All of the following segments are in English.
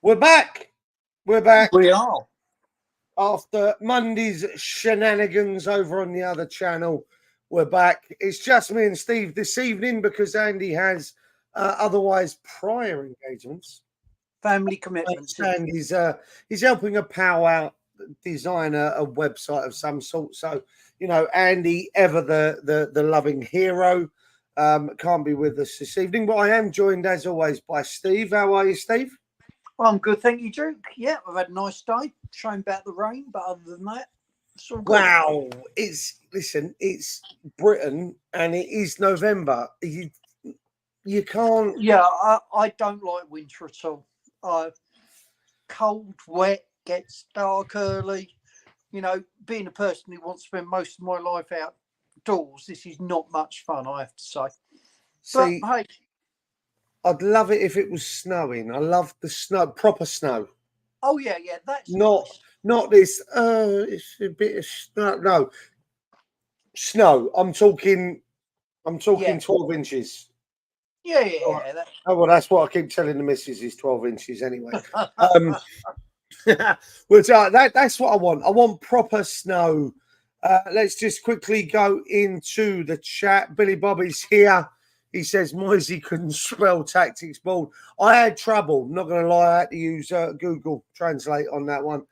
We're back. We're back. We are. After Monday's shenanigans over on the other channel, we're back. It's just me and Steve this evening because Andy has otherwise prior engagements. Family commitments. And he's helping a pal out design a website of some sort. So, you know, Andy, ever the loving hero, can't be with us this evening. But I am joined, as always, by Steve. How are you, Steve? Well, I'm good, thank you, Duke. Yeah, I've had a nice day. Shame about the rain, but other than that, it's all good. Wow. It's Britain and it is November. You can't. Yeah, I don't like winter at all. Cold, wet, gets dark early. You know, being a person who wants to spend most of my life outdoors, this is not much fun, I have to say. See, but hey, I'd love it if it was snowing. I love the snow, proper snow. Oh yeah, that's not nice. Not this. It's a bit of snow. No, snow. I'm talking 12 inches. Yeah. Oh well, that's what I keep telling the missus is 12 inches anyway. Which that's what I want. I want proper snow. Let's just quickly go into the chat. Billy Bobby's here. He says Moisey couldn't spell tactics board. I had trouble. Not going to lie, I had to use Google Translate on that one.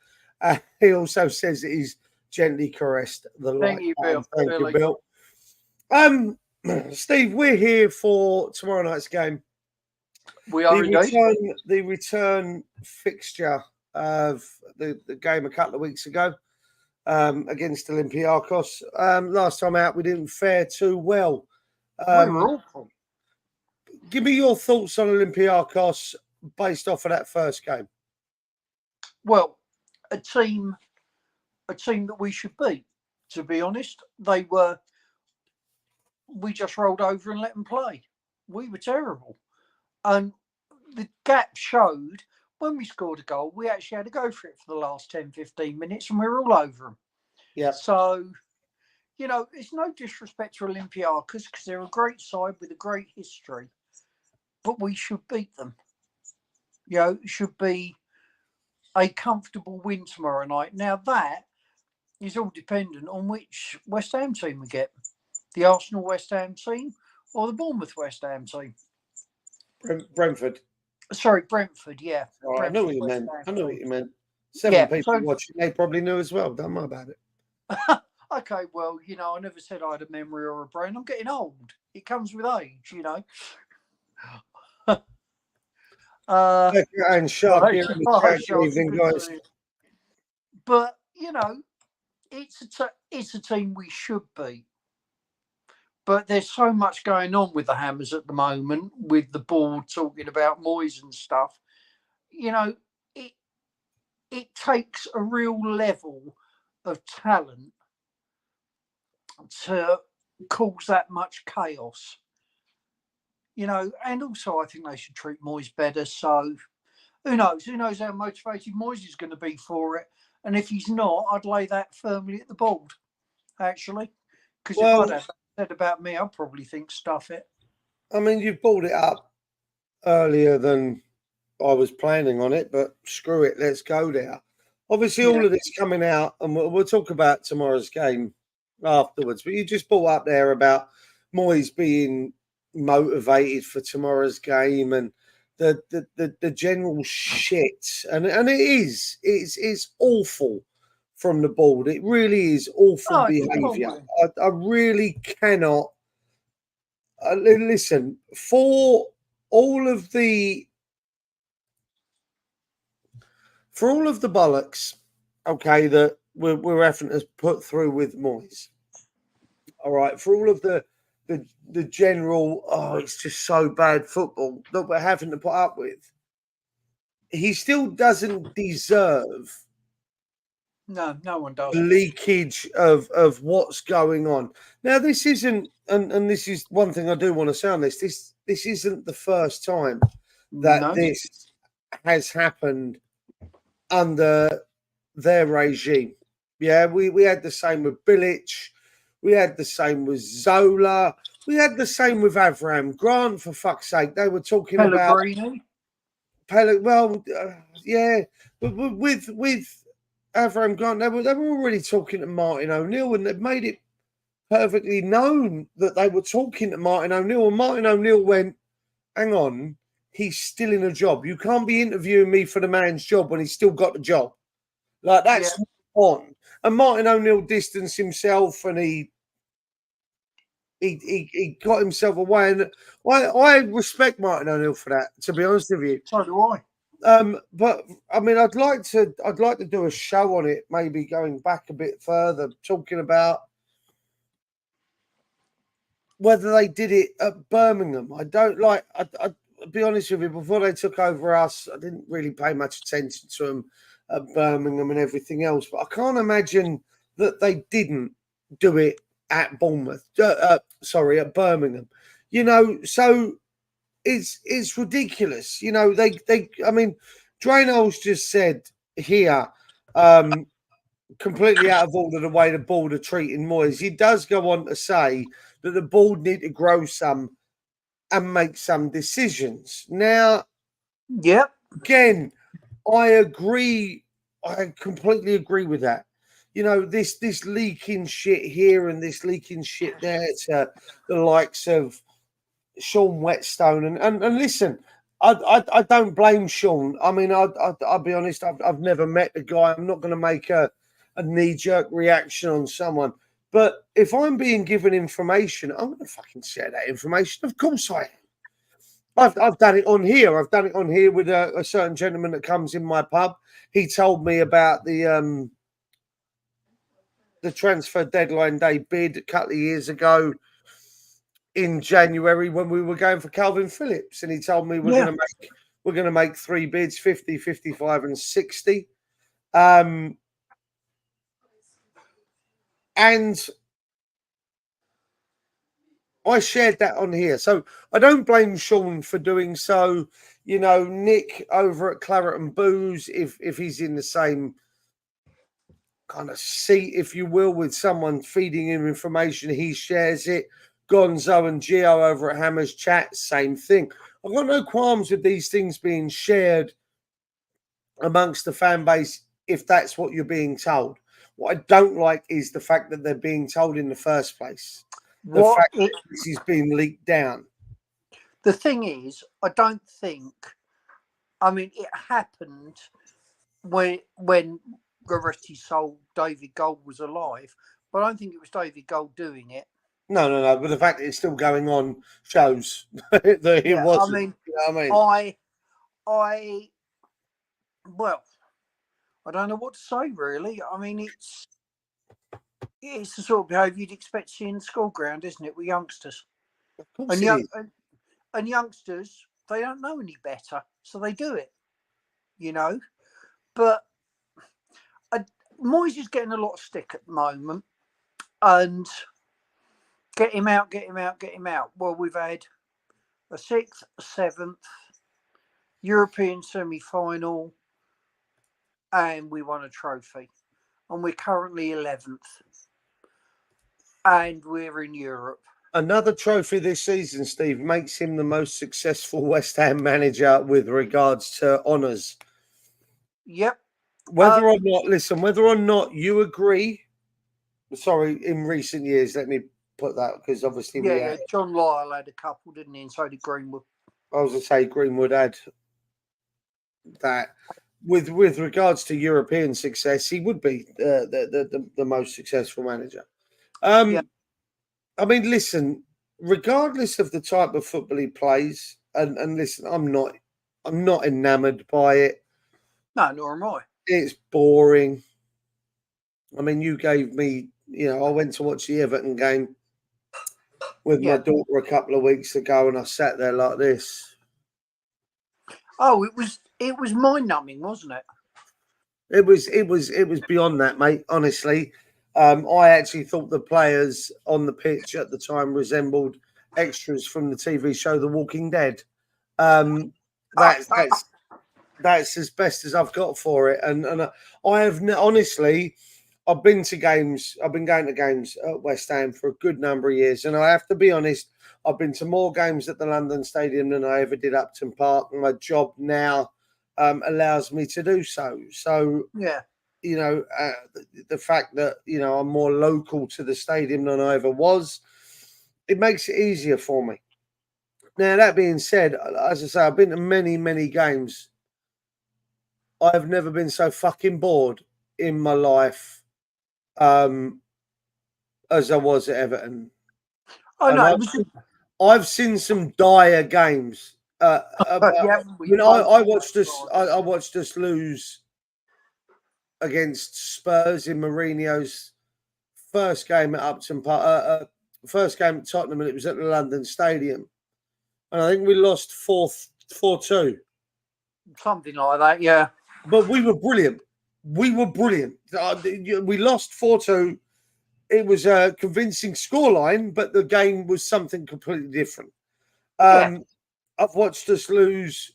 He also says that he's gently caressed the light. Thank you, Bill. Thank you, Bill. Steve, we're here for tomorrow night's game. We are the return fixture of the game a couple of weeks ago against Olympiacos. Last time out, we didn't fare too well. We were awful. Give me your thoughts on Olympiacos based off of that first game. Well, a team that we should beat, to be honest. We just rolled over and let them play. We were terrible. And the gap showed when we scored a goal, we actually had to go for it for the last 10, 15 minutes and we were all over them. Yeah. So, you know, it's no disrespect to Olympiacos because they're a great side with a great history. But we should beat them. You know, it should be a comfortable win tomorrow night. Now, that is all dependent on which West Ham team we get. The Arsenal West Ham team or the Bournemouth West Ham team? Brentford. Sorry, Brentford, yeah. Oh, Brentford, I know what you meant. I know what you meant. 7 people watching, they probably knew as well. Don't worry about it. Okay, well, you know, I never said I had a memory or a brain. I'm getting old. It comes with age, you know. And Shark here in the chat, evening, guys. But you know, it's a team we should beat. But there's so much going on with the Hammers at the moment, with the board talking about Moyes and stuff. You know, it takes a real level of talent to cause that much chaos. You know, and also I think they should treat Moyes better. So who knows? Who knows how motivated Moyes is going to be for it? And if he's not, I'd lay that firmly at the board, actually. Because if I'd have said about me, I'd probably think stuff it. I mean, you've brought it up earlier than I was planning on it, but screw it, let's go there. Obviously, all of this coming out, and we'll talk about tomorrow's game afterwards, but you just brought up there about Moyes being motivated for tomorrow's game and the general shit, and it's awful from the board. It really is awful behaviour. I really cannot listen for all of the bollocks. Okay, that we're having to put through with Moyes. All right, for all of the general, it's just so bad football that we're having to put up with. He still doesn't deserve no one does leakage of what's going on. Now, this isn't, and this is one thing I do want to say on this. This isn't the first time that this has happened under their regime. Yeah, we had the same with Bilic. We had the same with Zola. We had the same with Avram Grant, for fuck's sake. They were talking about Well, yeah, but with Avram Grant, they were already talking to Martin O'Neill, and they've made it perfectly known that they were talking to Martin O'Neill, and Martin O'Neill went, "Hang on, he's still in a job. You can't be interviewing me for the man's job when he's still got the job. Like that's not on." And Martin O'Neill distanced himself, and he got himself away, and I respect Martin O'Neill for that. To be honest with you, So do I. But I mean, I'd like to do a show on it, maybe going back a bit further, talking about whether they did it at Birmingham. I don't like. I'll be honest with you. Before they took over us, I didn't really pay much attention to them at Birmingham and everything else. But I can't imagine that they didn't do it at Bournemouth. Sorry, at Birmingham. You know, so it's ridiculous. You know, they I mean, Draino's just said here, completely out of order the way the board are treating Moyes. He does go on to say that the board need to grow some and make some decisions. Now, again, I agree. I completely agree with that. You know, this leaking shit here and this leaking shit there to the likes of Sean Whetstone and listen, I don't blame Sean. I mean, I'll be honest. I've never met the guy. I'm not going to make a knee jerk reaction on someone. But if I'm being given information, I'm going to fucking share that information. Of course I am. I've done it on here. I've done it on here with a certain gentleman that comes in my pub. He told me about the transfer deadline day bid a couple of years ago in January when we were going for Calvin Phillips, and he told me we're going to make 3 bids, 50, 55 and 60. And I shared that on here. So I don't blame Sean for doing so. You know, Nick over at Claret and Booze, if he's in the same kind of seat, if you will, with someone feeding him information, he shares it. Gonzo and Gio over at Hammers Chat, same thing. I've got no qualms with these things being shared amongst the fan base if that's what you're being told. What I don't like is the fact that they're being told in the first place. The fact that this is being leaked down. The thing is, I don't think. I mean, it happened when Goretti sold David Gold was alive, but I don't think it was David Gold doing it. No. But the fact that it's still going on shows that it wasn't. I mean, you know what I mean? Well, I don't know what to say really. I mean, it's the sort of behaviour you'd expect to see in the school ground, isn't it, with youngsters? Of course it is. And youngsters, they don't know any better, so they do it, you know. But Moyes is getting a lot of stick at the moment, and get him out. Well, we've had a 6th, a 7th, European semi-final, and we won a trophy. And we're currently 11th. And we're in Europe. Another trophy this season, Steve, makes him the most successful West Ham manager with regards to honours. Yep. Whether or not you agree, sorry, in recent years, let me put that, because obviously John Lyle had a couple, didn't he? And so did Greenwood. I was going to say Greenwood had that. With regards to European success, he would be the most successful manager. I mean, listen, regardless of the type of football he plays, and listen, I'm not enamored by it. No, nor am I. It's boring. I mean, you gave me, I went to watch the Everton game with my daughter a couple of weeks ago, and I sat there like this. Oh, it was mind-numbing, wasn't it? It was beyond that, mate. Honestly, I actually thought the players on the pitch at the time resembled extras from the TV show The Walking Dead. That's as best as I've got for it. And I have honestly, I've been to games. I've been going to games at West Ham for a good number of years, and I have to be honest. I've been to more games at the London Stadium than I ever did Upton Park. My job now allows me to do so. So, Yeah. you know, the fact that, you know, I'm more local to the stadium than I ever was, it makes it easier for me. Now, that being said, as I say, I've been to many, many games. I've never been so fucking bored in my life as I was at Everton. Oh And no, it was. I've seen some dire games. Yeah, we When both I watched us, tried. I watched us lose against Spurs in Mourinho's first game at Upton Park, first game at Tottenham, and it was at the London Stadium, and I think we lost 4-2. Something like that. Yeah. But we were brilliant. We were brilliant. We lost 4-2. It was a convincing scoreline, but the game was something completely different. Yeah. I've watched us lose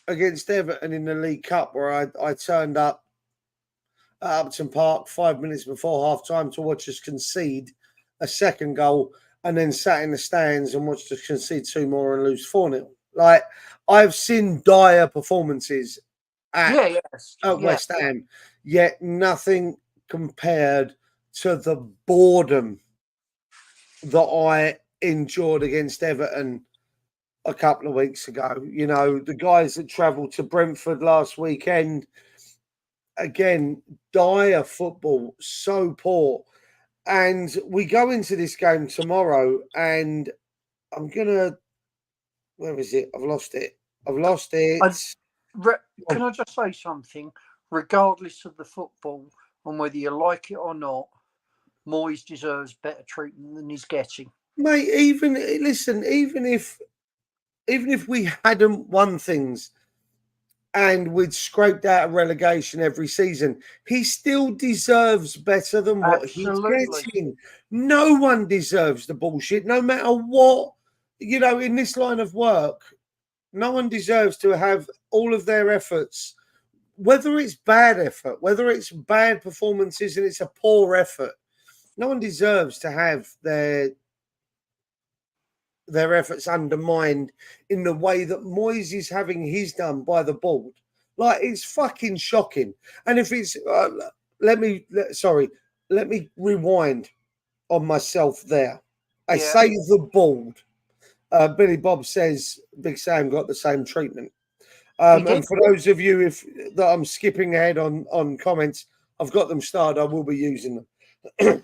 against Everton in the League Cup, where I turned up at Upton Park 5 minutes before half time to watch us concede a second goal, and then sat in the stands and watched us concede 2 more and lose 4-0. Like, I've seen dire performances at West Ham, yet nothing compared to the boredom that I endured against Everton a couple of weeks ago. You know, the guys that travelled to Brentford last weekend, again, dire football, so poor. And we go into this game tomorrow, and I'm gonna. Where is it? I've lost it. I've lost it. Can I just say something? Regardless of the football and whether you like it or not, Moyes deserves better treatment than he's getting. Mate, even if we hadn't won things and we'd scraped out a relegation every season, he still deserves better than what he's getting. No one deserves the bullshit, no matter what. You know, in this line of work, no one deserves to have all of their efforts, whether it's bad effort, whether it's bad performances and it's a poor effort. No one deserves to have their efforts undermined in the way that Moyes is having his done by the board. Like, it's fucking shocking. And if it's let me rewind on myself there. I say the board. Billy Bob says Big Sam got the same treatment. And for those of you that I'm skipping ahead on comments, I've got them started. I will be using them.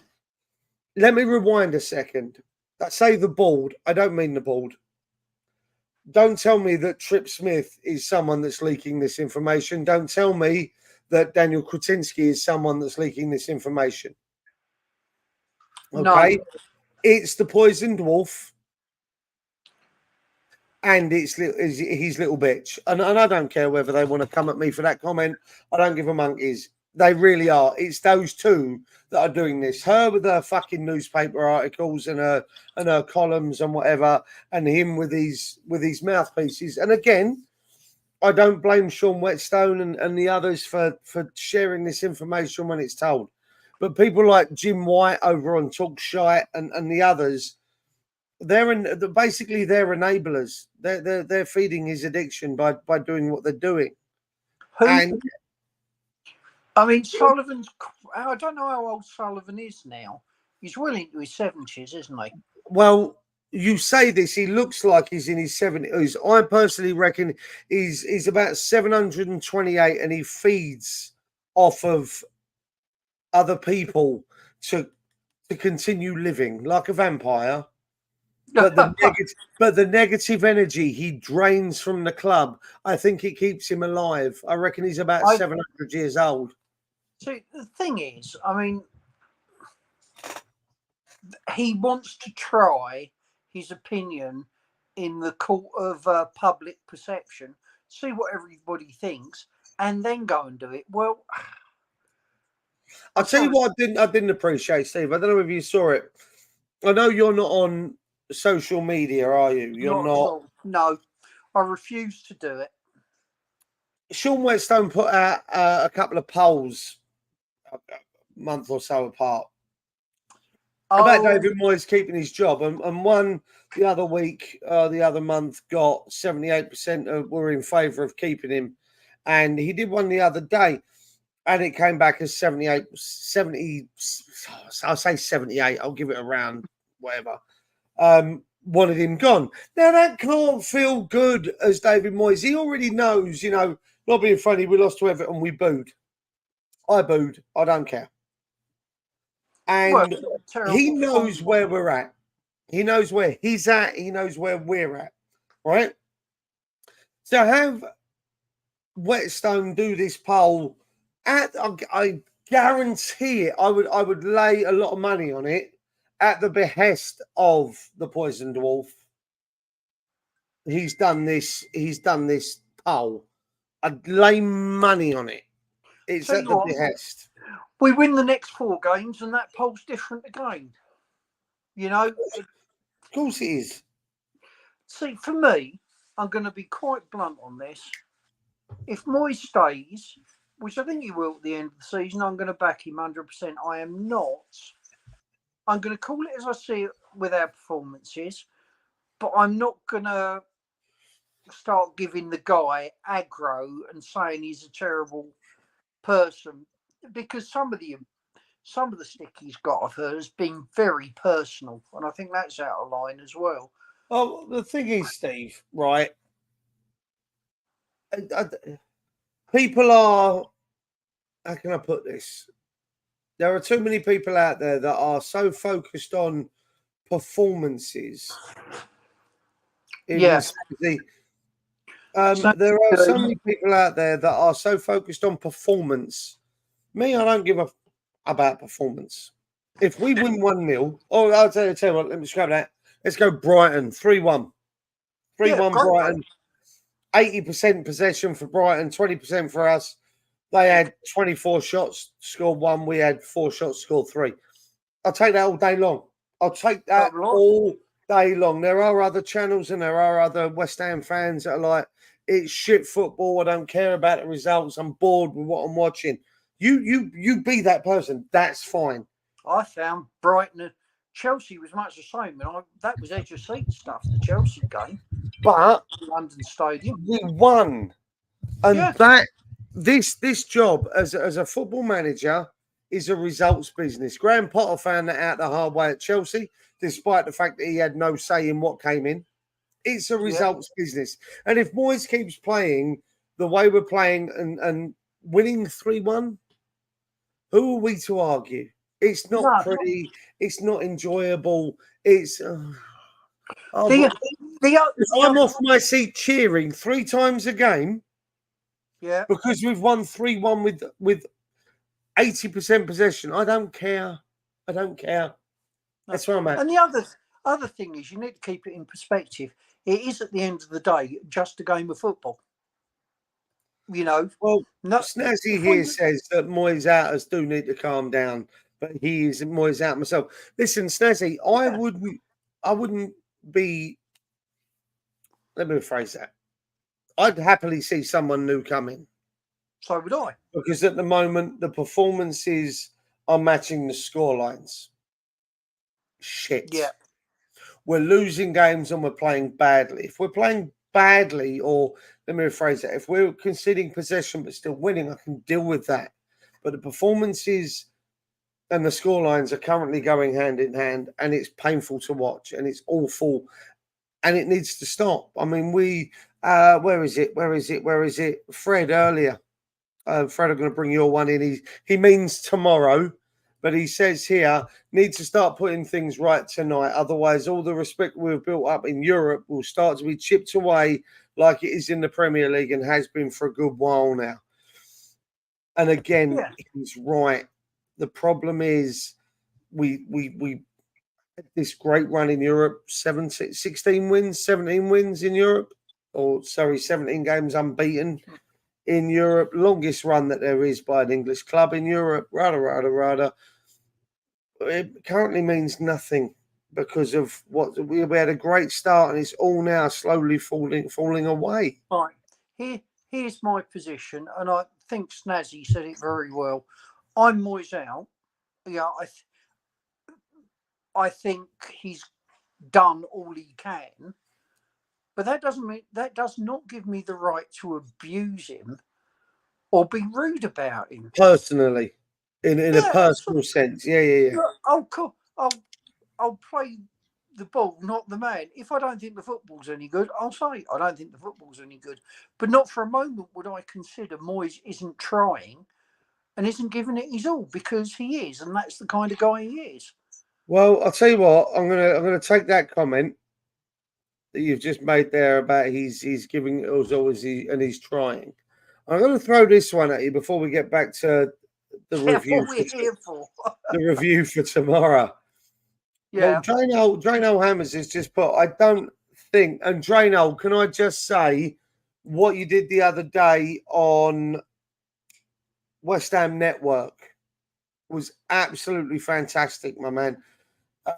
Let me rewind a second. I say the board. I don't mean the board. Don't tell me that Trip Smith is someone that's leaking this information. Don't tell me that Daniel Kretinsky is someone that's leaking this information. Okay? No. It's the poisoned wolf, and it's his little bitch. And I don't care whether they want to come at me for that comment. I don't give a monkeys. They really are. It's those two that are doing this. Her with her fucking newspaper articles and her columns and whatever, and him with these mouthpieces. And again, I don't blame Sean Whetstone and the others for sharing this information when it's told. But people like Jim White over on Talk Shite and the others, they're enablers. They're feeding his addiction by doing what they're doing. I mean, Sullivan's. I don't know how old Sullivan is now. He's well into his 70s, isn't he? Well, you say this. He looks like he's in his 70s. I personally reckon he's about 728, and he feeds off of other people to continue living like a vampire. But the negative energy he drains from the club, I think it keeps him alive. I reckon he's about 700 years old. See, the thing is, I mean, he wants to try his opinion in the court of public perception, see what everybody thinks, and then go and do it. Well, I'll tell you what I didn't appreciate, Steve. I don't know if you saw it. I know you're not on social media, are you? You're not. No, I refuse to do it. Sean Whetstone put out a couple of polls a month or so apart about David Moyes keeping his job, and one the other week, the other month, got 78% were in favour of keeping him. And he did one the other day, and it came back as 78, 70. I'll say 78. I'll give it around whatever. Wanted him gone. Now, that can't feel good as David Moyes. He already knows, not being funny, we lost to Everton, we booed. I booed. I don't care. And he knows where we're at. He knows where he's at. He knows where we're at. Right? So have Whetstone do this poll. I guarantee it. I would lay a lot of money on it at the behest of the Poison Dwarf. He's done this poll. I'd lay money on it. It's at the behest. We win the next 4 games, and that poll's different again. Of course it is. See, for me, I'm going to be quite blunt on this. If Moyes stays, which I think he will at the end of the season, I'm going to back him 100%. I am not. I'm going to call it as I see it with our performances, but I'm not going to start giving the guy aggro and saying he's a terrible person, because some of the stick he's got, I've heard, has been very personal, and I think that's out of line as well. Well, the thing is, Steve, right? People are, how can I put this? There are too many people out there that are so focused on performances. There are so many people out there that are so focused on performance. Me, I don't give a about performance. If we win 1-0, I'll tell you what, let me scrap that. Let's go Brighton, 3-1. 3-1 Brighton. 80% possession for Brighton, 20% for us. They had 24 shots, scored 1. We had 4 shots, scored 3. I'll take that all day long. I'll take that all day long. There are other channels and there are other West Ham fans that are like, it's shit football. I don't care about the results. I'm bored with what I'm watching. You be that person. That's fine. I found Brighton and Chelsea was much the same. And that was edge of seat stuff, the Chelsea game. But London Stadium. We won. And this job as a football manager is a results business. Graham Potter found that out the hard way at Chelsea, despite the fact that he had no say in what came in. It's a results business. And if Moyes keeps playing the way we're playing and winning 3-1, who are we to argue? It's not pretty. It's not enjoyable. It's... I'm off my seat cheering 3 times a game. Yeah. Because we've won 3-1 with 80% possession. I don't care. That's where I'm at. And the other thing is, you need to keep it in perspective. It is, at the end of the day, just a game of football. Well, Snazzy here says that Moyes outers do need to calm down, but he is Moyes out myself. Listen, Snazzy, I wouldn't be. Let me rephrase that. I'd happily see someone new come in. So would I. Because at the moment, the performances are matching the scorelines. Shit. Yeah. We're losing games and we're playing badly. If we're playing badly, or let me rephrase that, if we're conceding possession but still winning, I can deal with that. But the performances and the scorelines are currently going hand in hand, and it's painful to watch, and it's awful, and it needs to stop. I mean, where is it? Fred earlier. Fred, I'm going to bring your one in. He means tomorrow, but he says here, need to start putting things right tonight. Otherwise, all the respect we've built up in Europe will start to be chipped away like it is in the Premier League and has been for a good while now. And again, he's right. The problem is we had this great run in Europe, 17 wins in Europe. 17 games unbeaten in Europe. Longest run that there is by an English club in Europe. Rada. It currently means nothing because of what we had a great start, and it's all now slowly falling away. Right. Here's my position, and I think Snazzy said it very well. I'm Moyes out. Yeah, I think he's done all he can. But that does not give me the right to abuse him or be rude about him. Personally, in a personal sense. Yeah. Cool. I'll play the ball, not the man. If I don't think the football's any good, I'll say I don't think the football's any good. But not for a moment would I consider Moyes isn't trying and isn't giving it his all, because he is, and that's the kind of guy he is. Well, I'll tell you what, I'm gonna take that comment that you've just made there about he's giving it as always and he's trying. I'm going to throw this one at you before we get back to the review. What we're here for. The review for tomorrow. Yeah. Well, Drano Hammers has just put, I don't think, and Drano, can I just say what you did the other day on West Ham Network was absolutely fantastic, my man.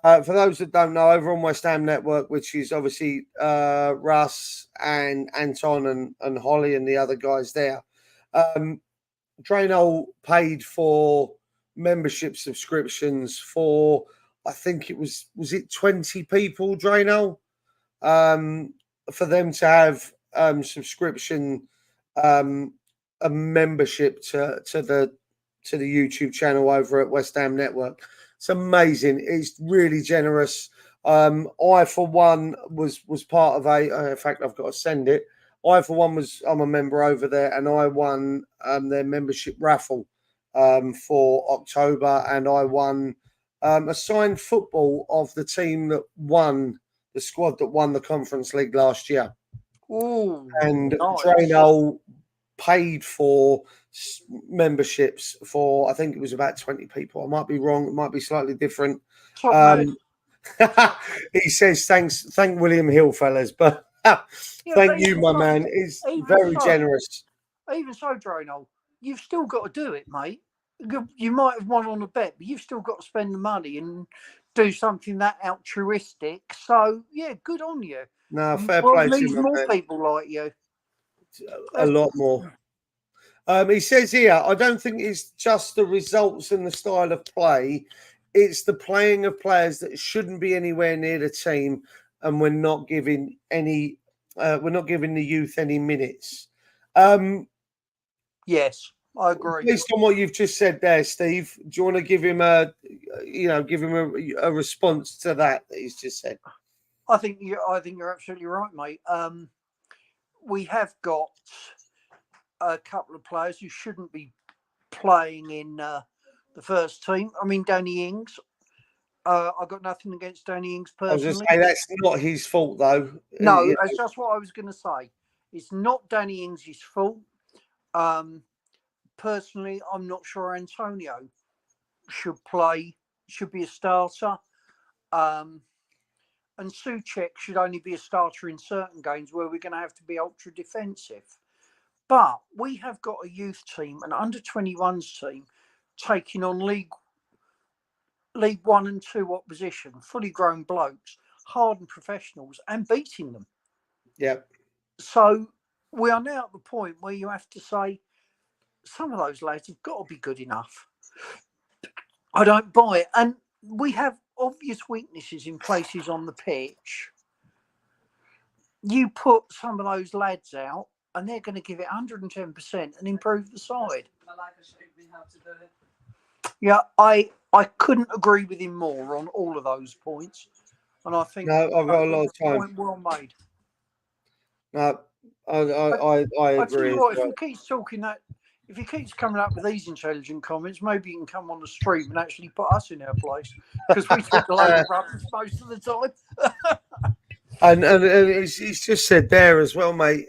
For those that don't know, over on West Ham Network, which is obviously Russ and Anton and Holly and the other guys there, Drano paid for membership subscriptions for, I think it was it 20 people, Drano, for them to have subscription, a membership to the YouTube channel over at West Ham Network. It's amazing. It's really generous. I, for one, was part of in fact, I've got to send it. I'm a member over there, and I won their membership raffle for October, and I won a signed football of the team that won, the squad that won the Conference League last year. Ooh, and nice. Drano paid for memberships for, I think it was about 20 people. I might be wrong. It might be slightly different. He says, thank William Hill, fellas, but thank you, my man. It's very generous. Even so, Drano, you've still got to do it, mate. You might have won on a bet, but you've still got to spend the money and do something that altruistic. So, yeah, good on you. No, fair play to you, more people like you. A lot more. He says here, I don't think it's just the results and the style of play. It's the playing of players that shouldn't be anywhere near the team, and we're not giving the youth any minutes. Yes, I agree. Based on what you've just said there, Steve, do you want to give him a response to that he's just said? I think you're absolutely right, mate. We have got a couple of players who shouldn't be playing in the first team. I mean, Danny Ings. I've got nothing against Danny Ings personally. I was going to say that's not his fault, though. No, that's just what I was going to say. It's not Danny Ings' fault. Personally, I'm not sure Antonio should be a starter. And Souček should only be a starter in certain games where we're going to have to be ultra defensive. But we have got a youth team, an under-21s team, taking on League 1 and 2 opposition, fully grown blokes, hardened professionals, and beating them. Yeah. So we are now at the point where you have to say, some of those lads have got to be good enough. I don't buy it. And we have obvious weaknesses in places on the pitch. You put some of those lads out, and they're going to give it 110% and improve the side. Yeah, I couldn't agree with him more on all of those points. And I think I've got a lot of time. Point well made. No, I agree. I tell you what, if he keeps talking that, if he keeps coming up with these intelligent comments, maybe he can come on the stream and actually put us in our place, because we talk a load of rubbish most of the time. and he's just said there as well, mate.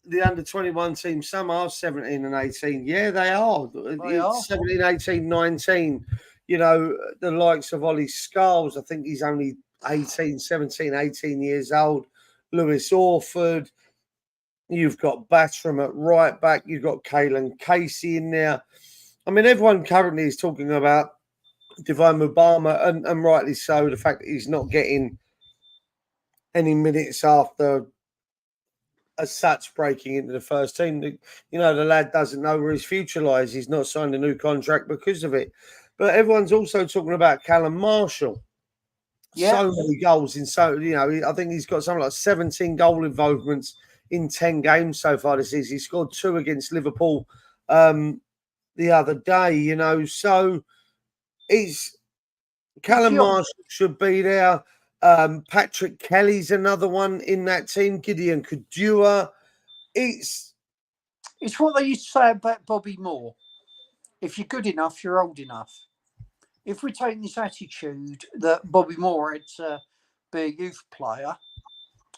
The under-21 team, some are 17 and 18. Yeah, they are. It's 17, 18, 19. You know, the likes of Ollie Scarles, I think he's only 17, 18 years old. Lewis Orford. You've got Battram at right back. You've got Kalen Casey in there. I mean, everyone currently is talking about Divine Mubama, and rightly so, the fact that he's not getting any minutes after as such breaking into the first team. You know, the lad doesn't know where his future lies. He's not signed a new contract because of it. But everyone's also talking about Callum Marshall. Yeah, so many goals in I think he's got something like 17 goal involvements in 10 games so far this season. He scored 2 against Liverpool the other day, so he's Callum Marshall should be there. Patrick Kelly's another one in that team. Gideon Kadua. It's what they used to say about Bobby Moore. If you're good enough, you're old enough. If we take this attitude that Bobby Moore had to be a youth player,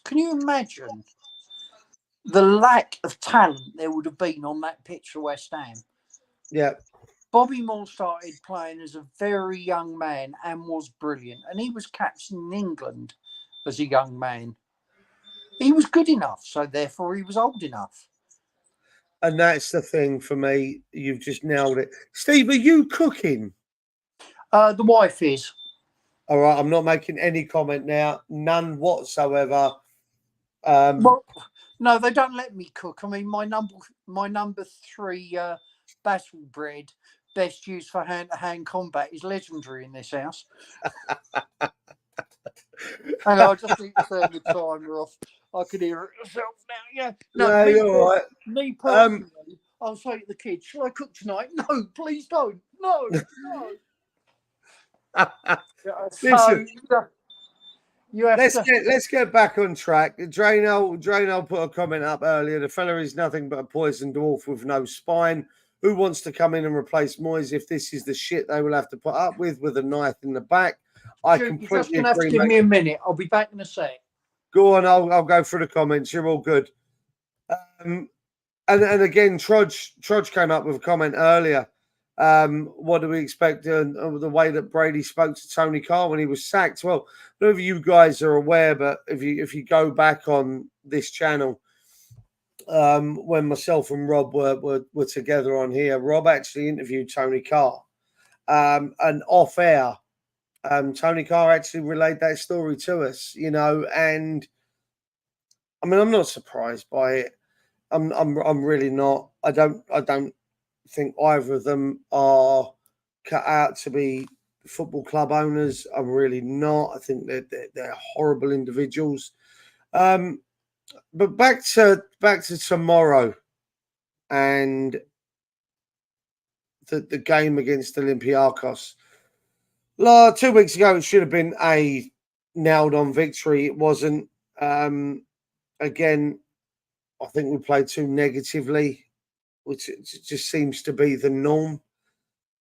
can you imagine the lack of talent there would have been on that pitch for West Ham? Yeah. Bobby Moore started playing as a very young man and was brilliant. And he was captain in England as a young man. He was good enough, so therefore he was old enough. And that's the thing for me. You've just nailed it. Steve, are you cooking? The wife is. All right, I'm not making any comment now. None whatsoever. Well, no, they don't let me cook. I mean, my number 3 battle bread, best used for hand-to-hand combat, is legendary in this house. Hang on, I'll just need to turn the timer off. I can hear it myself now. Yeah. No, you're all right. Me personally, I'll say to the kids, shall I cook tonight? No, please don't. No. Listen, so let's get back on track. Drano put a comment up earlier. The fella is nothing but a poison dwarf with no spine. Who wants to come in and replace Moyes if this is the shit they will have to put up with a knife in the back? I completely you're just gonna agree. have to give me a minute. I'll be back in a sec. Go on, I'll go through the comments. You're all good. And again, Trudge came up with a comment earlier. What do we expect? The way that Brady spoke to Tony Carr when he was sacked. Well, I don't know if you guys are aware, but if you go back on this channel, when myself and Rob were together on here, Rob actually interviewed Tony Carr, and off air. Tony Carr actually relayed that story to us, and I mean, I'm not surprised by it. I'm really not. I don't think either of them are cut out to be football club owners. I'm really not. I think they're horrible individuals. But back to tomorrow and the game against Olympiacos. 2 weeks ago, it should have been a nailed-on victory. It wasn't. Again, I think we played too negatively, which just seems to be the norm.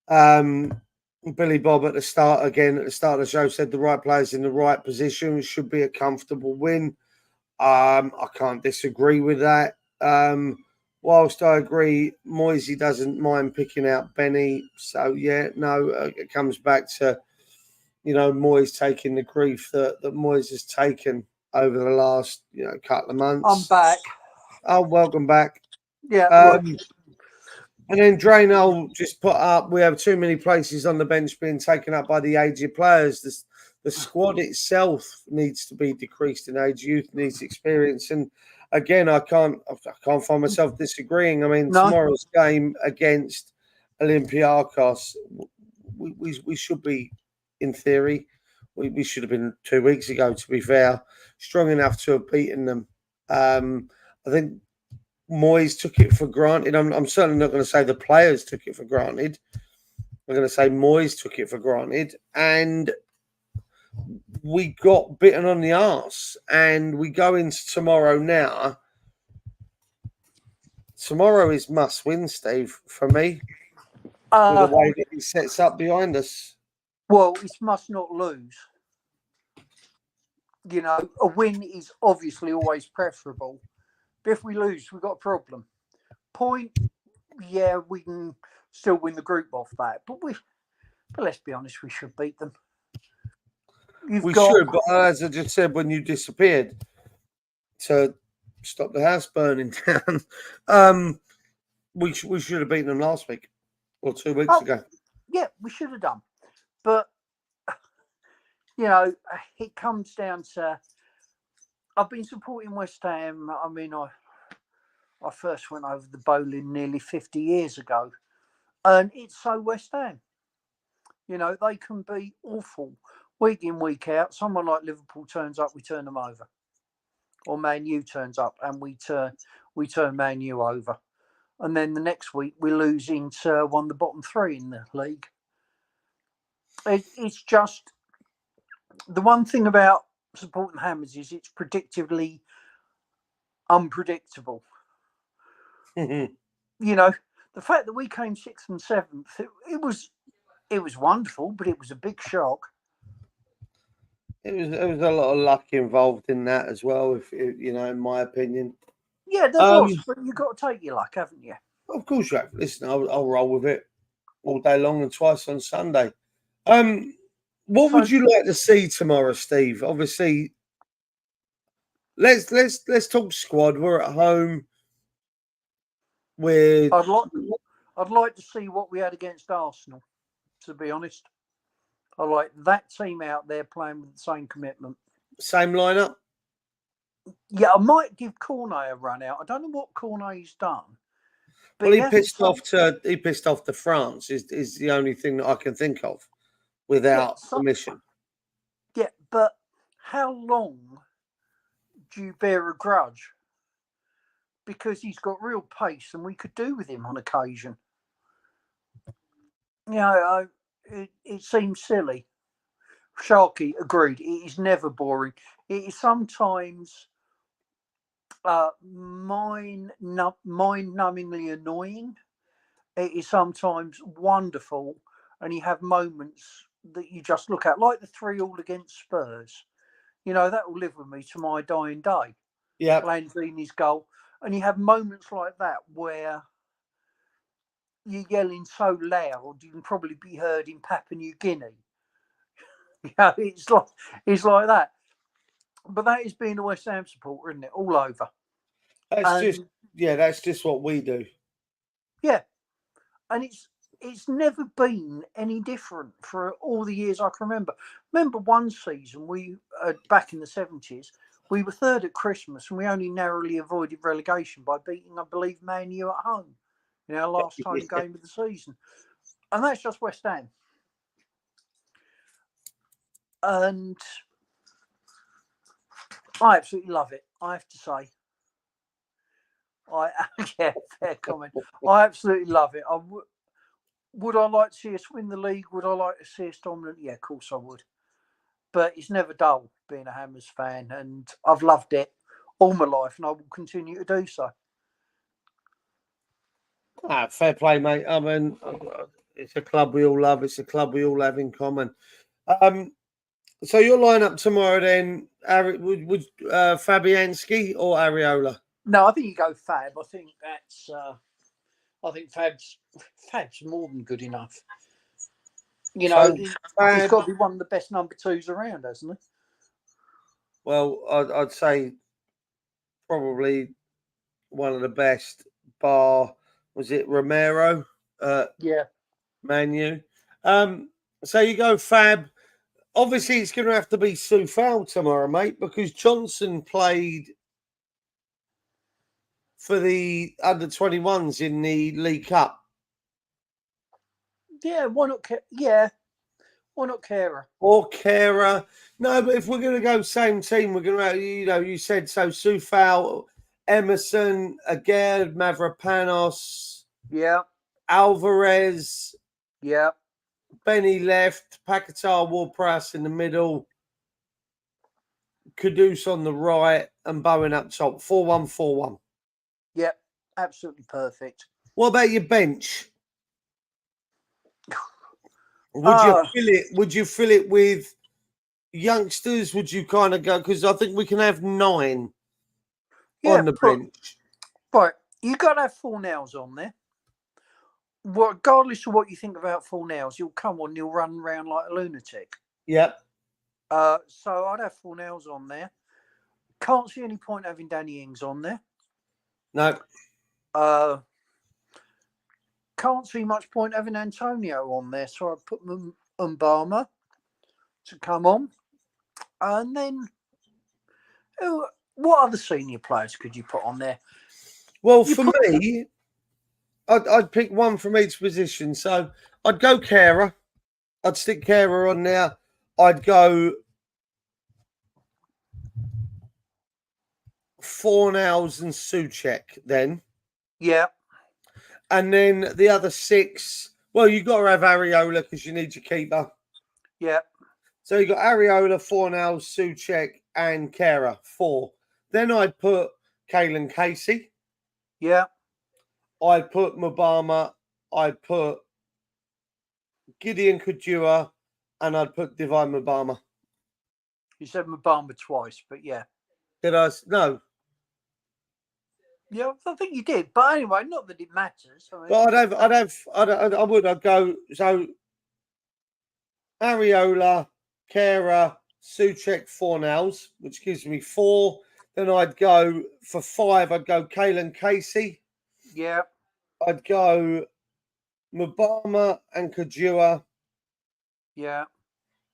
Billy Bob at the start of the show said the right players in the right position. It should be a comfortable win. I can't disagree with that. Whilst I agree, Moisey doesn't mind picking out Benny. So, it comes back to, Moyes taking the grief that Moyes has taken over the last, couple of months. I'm back. Oh, welcome back. Yeah. And then Drano just put up, we have too many places on the bench being taken up by the aged players. The squad itself needs to be decreased in age. Youth needs experience. And again, I can't find myself disagreeing. I mean, tomorrow's game against Olympiacos, we should be, in theory, we should have been 2 weeks ago, to be fair, strong enough to have beaten them. I think Moyes took it for granted. I'm certainly not going to say the players took it for granted. I'm going to say Moyes took it for granted. And we got bitten on the arse. And we go into tomorrow now. Tomorrow is must win, Steve, for me. With the way that he sets up behind us. Well, it's must not lose. A win is obviously always preferable. But if we lose, we've got a problem. Point, we can still win the group off that. But let's be honest, we should beat them. Should, but as I just said, when you disappeared to stop the house burning down, we should have beaten them last week or 2 weeks ago. Yeah, we should have done. But, it comes down to, I've been supporting West Ham. I mean, I first went over the bowling nearly 50 years ago. And it's so West Ham. They can be awful week in, week out. Someone like Liverpool turns up, we turn them over, or Man U turns up and we turn Man U over, and then the next week we lose into one of the bottom three in the league. It's just the one thing about supporting Hammers is it's predictably unpredictable. You know, the fact that we came 6th and 7th, it was wonderful, but it was a big shock. It was a lot of luck involved in that as well, if in my opinion. Yeah, there was, but you've got to take your luck, haven't you? Of course you have. Listen, I'll roll with it all day long and twice on Sunday. What would you like to see tomorrow, Steve? Obviously, let's talk squad. We're at home. I'd like to see what we had against Arsenal, to be honest. I like that team out there playing with the same commitment. Same lineup? Yeah, I might give Cornet a run out. I don't know what Cornet's done. But well, he pissed off to France is the only thing that I can think of without permission. Yeah, but how long do you bear a grudge? Because he's got real pace and we could do with him on occasion. It seems silly. Sharky agreed. It is never boring. It is sometimes mind-numbingly annoying. It is sometimes wonderful, and you have moments that you just look at, like the 3-3 against Spurs. That will live with me to my dying day. Yeah, Lanzini's goal, and you have moments like that where you're yelling so loud you can probably be heard in Papua New Guinea. It's like that. But that is being a West Ham supporter, isn't it? All over. That's just what we do. Yeah, and it's never been any different for all the years I can remember. Remember one season we back in the 70s, we were third at Christmas and we only narrowly avoided relegation by beating, I believe, Man U at home. Last home game of the season, and that's just West Ham. And I absolutely love it, I have to say. Fair comment. I absolutely love it. Would I like to see us win the league? Would I like to see us dominant? Yeah, of course I would. But it's never dull being a Hammers fan, and I've loved it all my life, and I will continue to do so. Fair play, mate. I mean, it's a club we all love. It's a club we all have in common. So your lineup tomorrow then, would Fabianski or Areola? No, I think you go Fab. I think that's. I think Fab's more than good enough. He's got to be one of the best number 2s around, hasn't he? Well, I'd say probably one of the best. Bar, was it Romero? Yeah. Man U. So you go Fab. Obviously, it's going to have to be Soufal tomorrow, mate, because Johnson played for the under-21s in the League Cup. Yeah, why not? Why not Kera? Or Kera. No, but if we're going to go same team, we're going to, you said so. Soufal, Emerson, Aguirre, Mavropanos. Yeah. Alvarez. Yeah. Benny left. Paquetá, Ward-Prowse in the middle. Kudus on the right and Bowen up top. 4-1-4-1. Yep, absolutely perfect. What about your bench? Would you fill it with youngsters? Would you kind of go, because I think we can have 9 on the bench. Right, you got to have Fornals on there. Regardless of what you think about Fornals, he'll come on, he'll run around like a lunatic. Yep. So I'd have Fornals on there. Can't see any point having Danny Ings on there. No. Can't see much point having Antonio on there, so I'd put Mbama to come on. And then, what other senior players could you put on there? Well, for me, I'd pick one from each position. So I'd go Kera. I'd stick Kera on there. I'd go Fornals and Souček then. Yeah. And then the other 6, well, you've got to have Areola because you need your keeper. Yeah. So you got Areola, Fornals, Souček, and Kera, 4. Then I'd put Kalen Casey. Yeah. I'd put Mubama. I'd put Gideon Kujua, and I'd put Divine Mubama. You said Mubama twice, but yeah. Did I? No. Yeah, I think you did. But anyway, not that it matters. I mean, But I'd go, so Areola, Kera, Souček, Fornals, which gives me 4. Then I'd go for 5, I'd go Kalen Casey. Yeah. I'd go Mubama and Kujua. Yeah.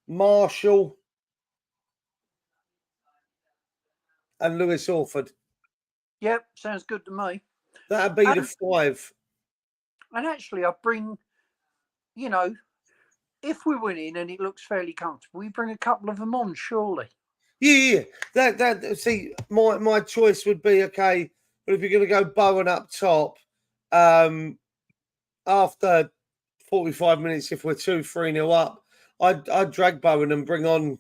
Marshall and Lewis Orford. Yep, sounds good to me. That'd be the 5. And actually, I bring, if we're winning and it looks fairly comfortable, we bring a couple of them on, surely. Yeah. See, my choice would be, okay, but if you're going to go Bowen up top, after 45 minutes, if we're 2-3-0 up, I'd drag Bowen and bring on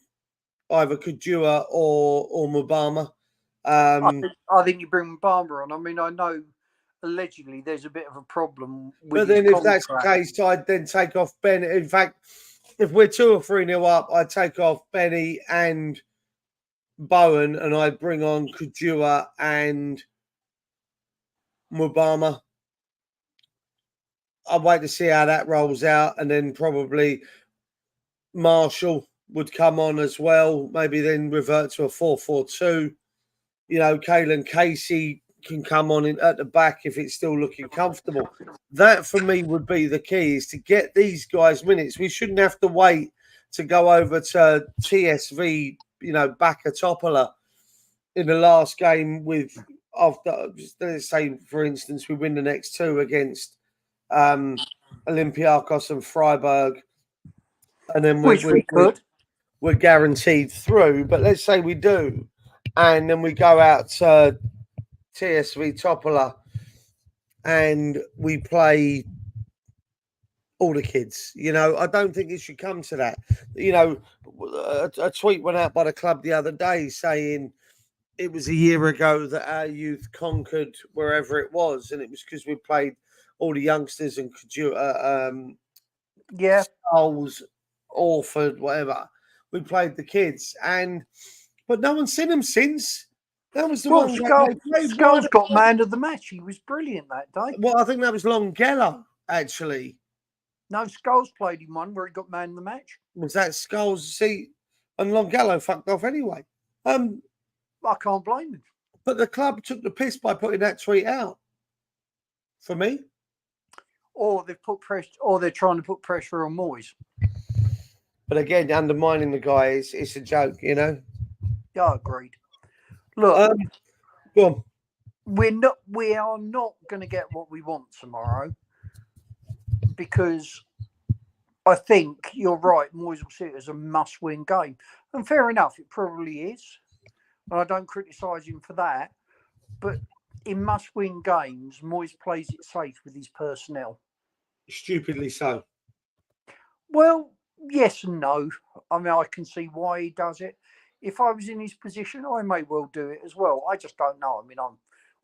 either Kujua or Mubama. I think you bring Mubama on. I mean, I know allegedly there's a bit of a problem with. But then, if that's the case, I'd then take off Ben. In fact, if we're 2 or 3-0 up, I'd take off Benny and Bowen, and I'd bring on Kujua and Mubama. I'd wait to see how that rolls out, and then probably Marshall would come on as well. Maybe then revert to a 4-4-2. Kalen Casey can come on at the back if it's still looking comfortable. That for me would be the key, is to get these guys minutes. We shouldn't have to wait to go over to TSV, Baka Topola in the last game after, let's say, for instance, we win the next 2 against Olympiacos and Freiburg, and then we're guaranteed through. But let's say we do, and then we go out to TSV Topola and we play all the kids. I don't think it should come to that. A tweet went out by the club the other day saying it was a year ago that our youth conquered wherever it was, and it was because we played all the youngsters and Skulls, Orford, whatever. We played the kids, but no one's seen them since. That was the one. Skulls got man of the match. He was brilliant that day. Well, I think that was Longella, actually. No, Skulls played him one where he got man of the match. Was that Skulls? See, and Longello fucked off anyway. I can't blame him. But the club took the piss by putting that tweet out. For me. Or they've put pressure, or they're trying to put pressure on Moyes. But again, undermining the guy is a joke, Yeah, agreed. Look, go on. We are not going to get what we want tomorrow, because I think you're right. Moyes will see it as a must-win game, and fair enough, it probably is. And I don't criticise him for that, but in must-win games, Moyes plays it safe with his personnel. Stupidly so. Well, yes and no. I mean, I can see why he does it. If I was in his position, I may well do it as well. I just don't know. I mean,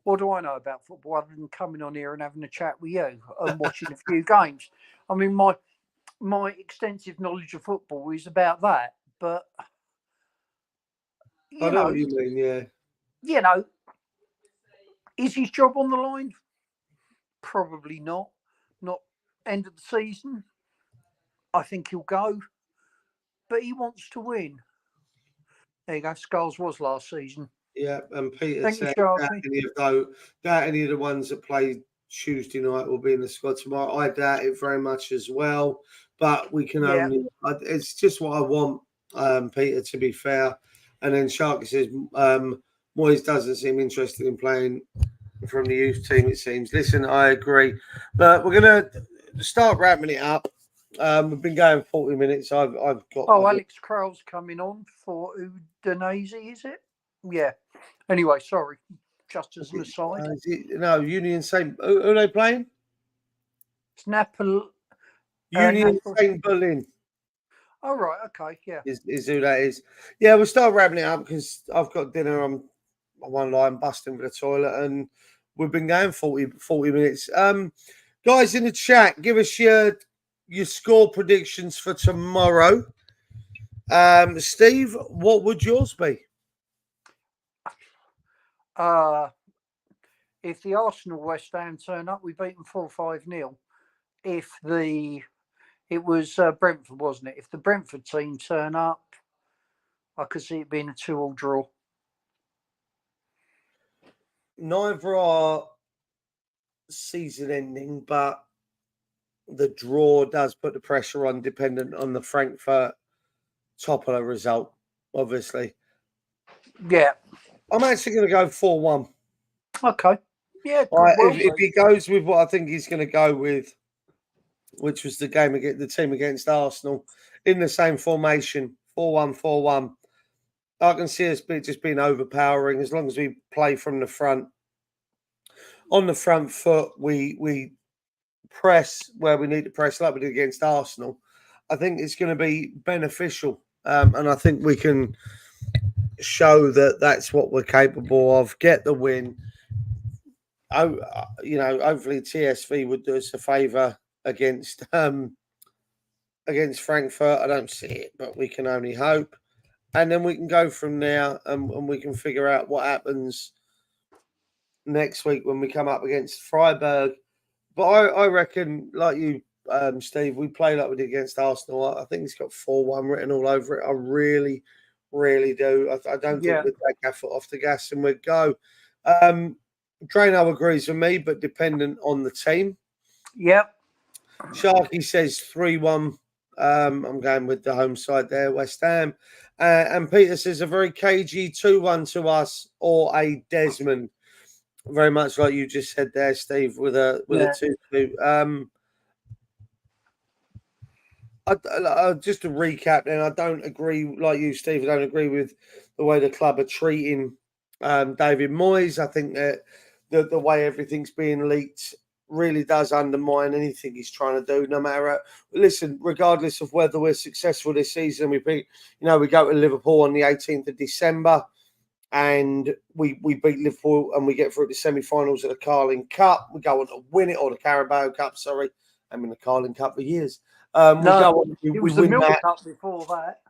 what do I know about football other than coming on here and having a chat with you and watching a few games? I mean, my extensive knowledge of football is about that. But I know what you mean, yeah. Is his job on the line? Probably not. Not end of the season. I think he'll go. But he wants to win. There you go. Skulls was last season. Yeah, and Peter said that any of the ones that played Tuesday night will be in the squad tomorrow. I doubt it very much as well. But we can only... It's just what I want, Peter, to be fair. And then Sharky says, Moyes doesn't seem interested in playing from the youth team, it seems. Listen, I agree. But we're going to start wrapping it up. We've been going 40 minutes. I've got. Oh, Alex Crowell's coming on for Udinese, is it? Yeah. Anyway, sorry. Just as an aside. No, Union Saint. Who are they playing? It's Napoli. Union Saint Berlin. Oh, right. Okay. Yeah. Is who that is. Yeah, we'll start wrapping it up because I've got dinner. I'm one line busting for the toilet, and we've been going 40 minutes. Guys in the chat, give us your score predictions for tomorrow. Steve, what would yours be? If the Arsenal West Ham turn up, we beat them 4-5-0. If it was Brentford, wasn't it? If the Brentford team turn up, I could see it being a 2-2 draw. Neither are season ending, but the draw does put the pressure on, dependent on the Frankfurt Toppler result, obviously. Yeah. I'm actually going to go 4-1. Okay. Yeah. If he goes with what I think he's going to go with, which was the team against Arsenal, in the same formation, 4-1-4-1, I can see us just being overpowering as long as we play from the front. On the front foot, we press where we need to press, like we did against Arsenal. I think it's going to be beneficial, and I think we can show that that's what we're capable of. Get the win. Oh, hopefully TSV would do us a favour against Frankfurt. I don't see it, but we can only hope. And then we can go from there, and we can figure out what happens next week when we come up against Freiburg. But I reckon, like you, Steve, we play like we did against Arsenal. I think it's got 4-1 written all over it. I really, really do. I don't think we'd take our foot off the gas and we'd go. Drano agrees with me, but dependent on the team. Yep. Sharky says 3-1. I'm going with the home side there, West Ham. And Peter says a very cagey 2-1 to us or a Desmond. Very much like you just said there, Steve, with a 2-2. Just to recap, then I don't agree, like you, Steve. I don't agree with the way the club are treating David Moyes. I think that the way everything's being leaked really does undermine anything he's trying to do. No matter, listen, regardless of whether we're successful this season, we go to Liverpool on the 18th of December. And we beat Liverpool and we get through the semi-finals of the Carling Cup. We go on to win it, or the Carabao Cup, sorry. I'm in the Carling Cup for years. It was the Milk Cup before that.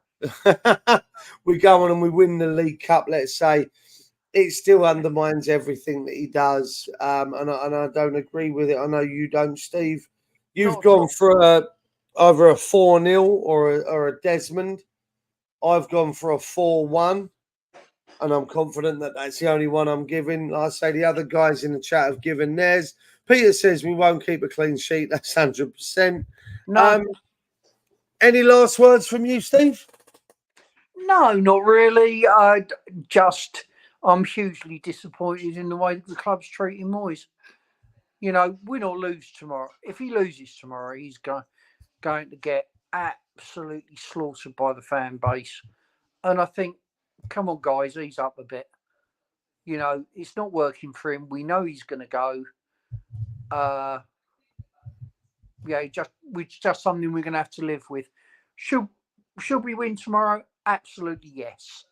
We go on and we win the League Cup, let's say. It still undermines everything that he does. And I don't agree with it. I know you don't, Steve. You've gone for either a 4-0 or a Desmond. I've gone for a 4-1. And I'm confident that that's the only one I'm giving. Like I say, the other guys in the chat have given theirs. Peter says we won't keep a clean sheet. That's 100%. No. Any last words from you, Steve? No, not really. I'm hugely disappointed in the way that the club's treating Moyes. Win or lose tomorrow. If he loses tomorrow, he's going to get absolutely slaughtered by the fan base. And I think, come on, guys, ease up a bit. It's not working for him. We know he's going to go. It's just something we're going to have to live with. Should we win tomorrow? Absolutely, yes.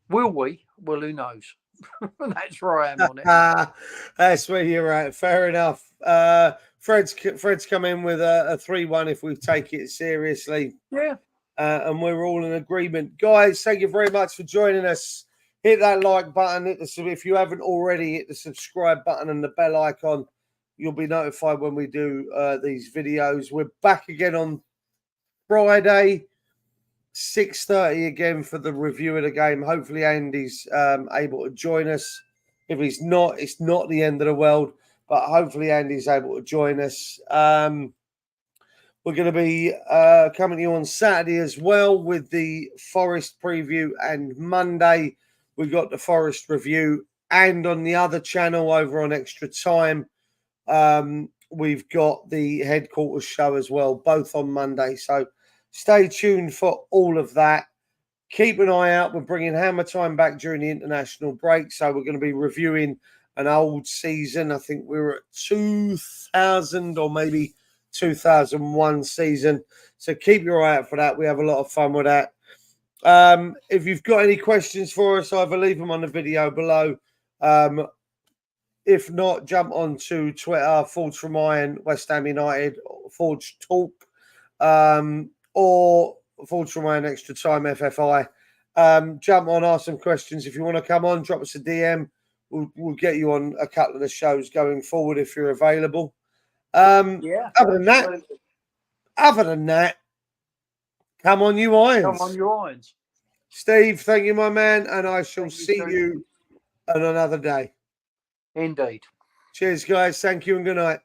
Will we? Well, who knows? That's where I am on it. That's where you're at. Fair enough. Fred's come in with a 3-1 if we take it seriously. Yeah. And we're all in agreement. Guys, thank you very much for joining us. Hit that like button. If you haven't already, hit the subscribe button and the bell icon. You'll be notified when we do these videos. We're back again on Friday, 6:30 again for the review of the game. Hopefully Andy's able to join us. If he's not, it's not the end of the world. But hopefully Andy's able to join us. We're going to be coming to you on Saturday as well with the Forest preview, and Monday we got the Forest review, and on the other channel over on Extra Time, we've got the headquarters show as well, both on Monday. So stay tuned for all of that. Keep an eye out. We're bringing Hammer Time back during the international break. So we're going to be reviewing an old season. I think we were at 2000 or maybe 2001 season. So keep your eye out for that. We have a lot of fun with that. If you've got any questions for us, either leave them on the video below. If not, jump onto Twitter, Forge from Iron, West Ham United, Forge Talk, or Forge from Iron Extra Time FFI. Jump on, ask some questions. If you want to come on, drop us a DM. We'll get you on a couple of the shows going forward if you're available. Yeah. Other than that, come on, you Irons. Come on, your irons. Steve, thank you, my man, and I shall see you on another day. Indeed. Cheers, guys. Thank you and good night.